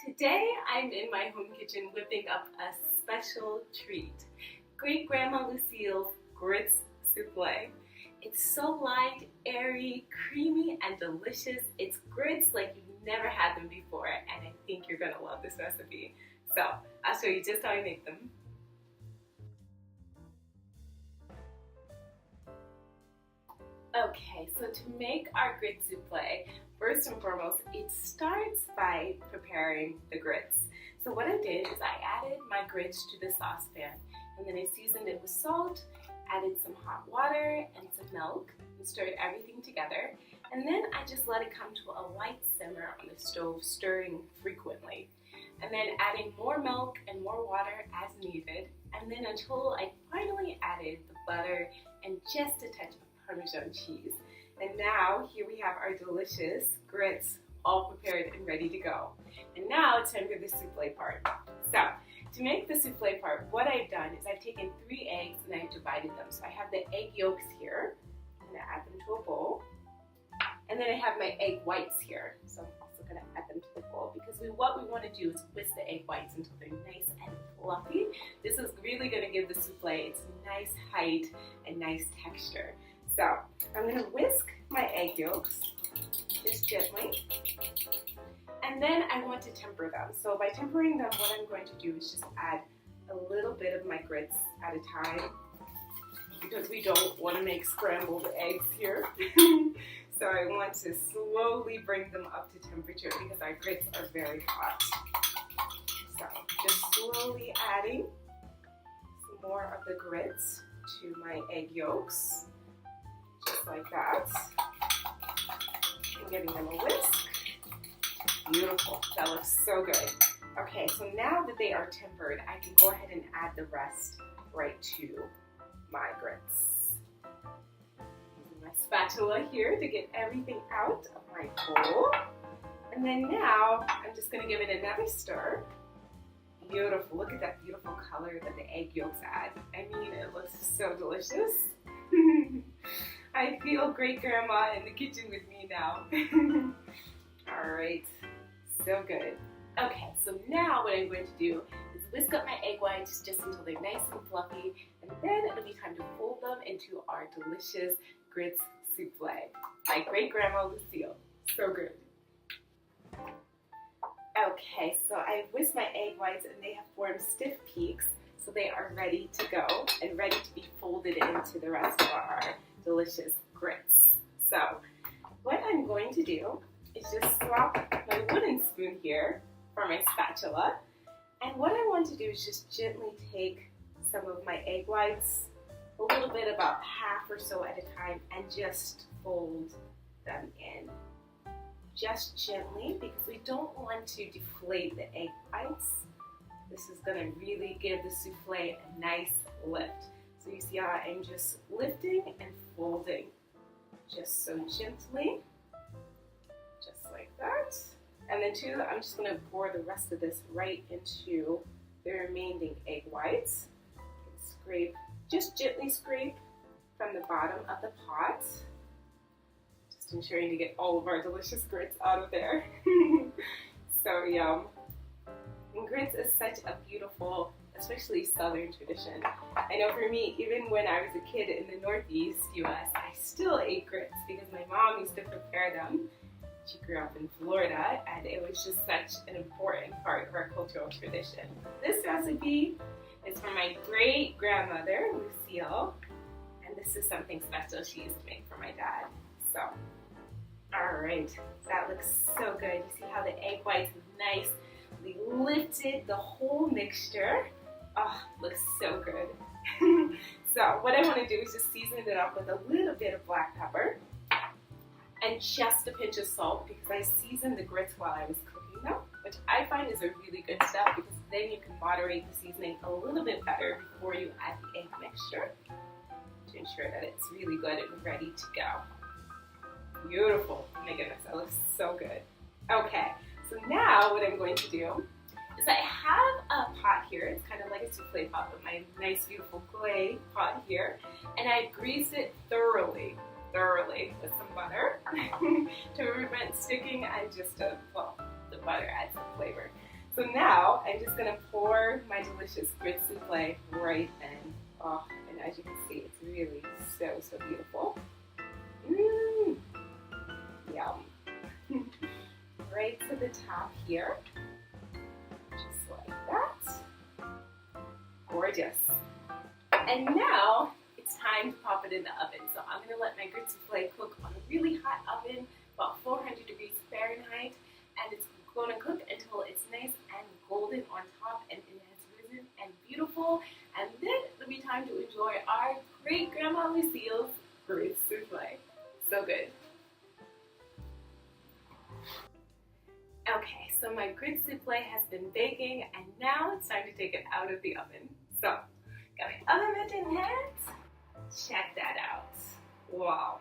Today I'm in my home kitchen whipping up a special treat. Great Grandma Lucile's grits souffle. It's so light, airy, creamy, and delicious. It's grits like you've never had them before, and I think you're gonna love this recipe. So I'll show you just how I make them. Okay, so to make our grit souffle, first and foremost, it starts by preparing the grits. So what I did is I added my grits to the saucepan, and then I seasoned it with salt, added some hot water and some milk, and stirred everything together. And then I just let it come to a light simmer on the stove, stirring frequently. And then adding more milk and more water as needed, and then until I finally added the butter and just a touch of Parmesan cheese. And now here we have our delicious grits all prepared and ready to go. And now it's time for the souffle part. So to make the souffle part, what I've done is I've taken 3 eggs and I've divided them. So I have the egg yolks here. I'm gonna add them to a bowl. And then I have my egg whites here. So I'm also gonna add them to the bowl because what we wanna do is whisk the egg whites until they're nice and fluffy. This is really gonna give the souffle its nice height and nice texture. So I'm going to whisk my egg yolks just gently, and then I want to temper them. So by tempering them, what I'm going to do is just add a little bit of my grits at a time because we don't want to make scrambled eggs here. So I want to slowly bring them up to temperature because our grits are very hot. So just slowly adding some more of the grits to my egg yolks. Just like that, and giving them a whisk. Beautiful, that looks so good. Okay, so now that they are tempered, I can go ahead and add the rest right to my grits. Using my spatula here to get everything out of my bowl. And then now, I'm just gonna give it another stir. Beautiful, look at that beautiful color that the egg yolks add. I mean, it looks so delicious. I feel great grandma in the kitchen with me now. All right, so good. Okay, so now what I'm going to do is whisk up my egg whites just until they're nice and fluffy, and then it'll be time to fold them into our delicious grits souffle by great grandma Lucile. So good. Okay, so I whisked my egg whites and they have formed stiff peaks, so they are ready to go and ready to be folded into the rest of our delicious grits. So what I'm going to do is just swap my wooden spoon here for my spatula. And what I want to do is just gently take some of my egg whites, a little bit, about half or so at a time, and just fold them in. Just gently, because we don't want to deflate the egg whites. This is going to really give the souffle a nice lift. So you see how I'm just lifting and folding, just so gently, just like that. And then too, I'm just going to pour the rest of this right into the remaining egg whites. Scrape, just gently scrape from the bottom of the pot, just ensuring to get all of our delicious grits out of there. So yum. And grits is such a beautiful, especially Southern tradition. I know for me, even when I was a kid in the Northeast US, I still ate grits because my mom used to prepare them. She grew up in Florida, and it was just such an important part of our cultural tradition. This recipe is from my great grandmother, Lucile, and this is something special she used to make for my dad. So, all right, that looks so good. You see how the egg whites is nice. We lifted the whole mixture. Oh, looks so good. So what I want to do is just season it up with a little bit of black pepper and just a pinch of salt because I seasoned the grits while I was cooking them, which I find is a really good step because then you can moderate the seasoning a little bit better before you add the egg mixture to ensure that it's really good and ready to go. Beautiful. Oh my goodness, that looks so good. Okay. So now what I'm going to do is I have a pot here. It's kind of like a souffle pot, but my nice beautiful clay pot here. And I greased it thoroughly with some butter to prevent sticking and just the butter adds some flavor. So now I'm just gonna pour my delicious grits souffle right in. Oh, and as you can see, it's really so beautiful. Mmm, yum. Right to the top here, just like that. Gorgeous. And now it's time to pop it in the oven. So I'm gonna let my grits souffle cook on a really hot oven, about 400 degrees Fahrenheit, and it's going to cook until it's nice and golden on top and it has risen and beautiful. And then it'll be time to enjoy our great Grandma Lucile's grits souffle. So good. Okay, so my grits souffle has been baking and now it's time to take it out of the oven. So, got my oven mitt in hand. Check that out. Wow.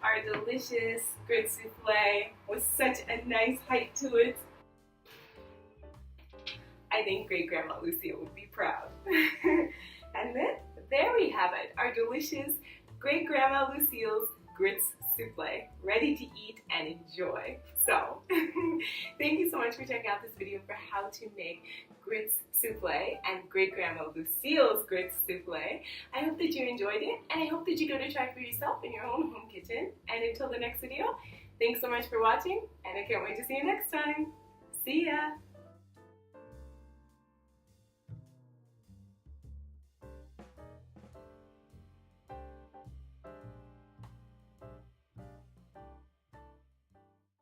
Our delicious grits souffle with such a nice height to it. I think Great Grandma Lucile would be proud. And then there we have it, our delicious Great Grandma Lucile's grits souffle, ready to eat and enjoy. So, thank you so much for checking out this video for how to make grits souffle and Great Grandma Lucile's grits souffle. I hope that you enjoyed it, and I hope that you go to try for yourself in your own home kitchen. And until the next video, thanks so much for watching, and I can't wait to see you next time. See ya!